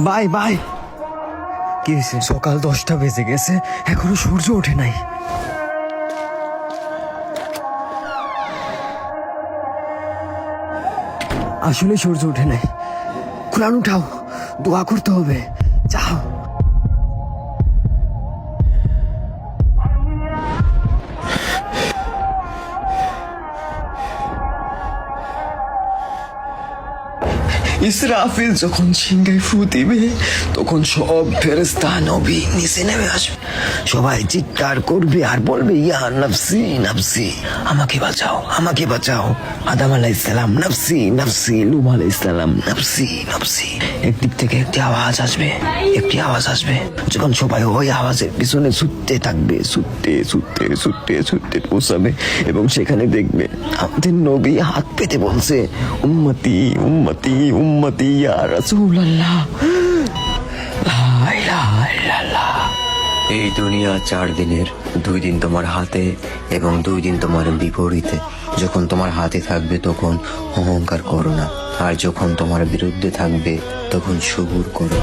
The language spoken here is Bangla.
Bye bye. কি হয়েছে? সকাল 10টা বেজে গেছে, এখনো সূর্য ওঠে নাই। আসলে সূর্য ওঠে নাই। কোরআন উঠাও, দোয়া করতে হবে, যাও। ইসরাফিল যখন সিংহায় ফু দিবে তখন সব ফেরেশতা নবী নিচে নেমে আসবে। সবাই চিৎকার করবে আর বলবে, ইয়া নফসি নফসি, আমাকে বাঁচাও, আমাকে বাঁচাও। আদম আলাইহিস সালাম নফসি নফসি, নূহ আলাইহিস সালাম নফসি নফসি। একদিক থেকে একটি আওয়াজ আসবে, একটি আওয়াজ আসবে। যখন সবাই ওই আওয়াজের পিছনে ছুটতে থাকবে, ছুটতে ছুটতে ছুটতে ছুটতে পৌঁছাবে এবং সেখানে দেখবে আমাদের নবী হাত পেতে বলছে, উম্মতি উম্মতি উম্মতি ইয়া রাসূলুল্লাহ, লা ইলাহা ইল্লাল্লাহ। এই দুনিয়া 4 দিনের, 2 দিন তোমার হাতে এবং 2 দিন তোমার বিপরীতে। যখন তোমার হাতে থাকবে তখন অহংকার করো না, আর যখন তোমার বিরুদ্ধে থাকবে তখন সবুর করো।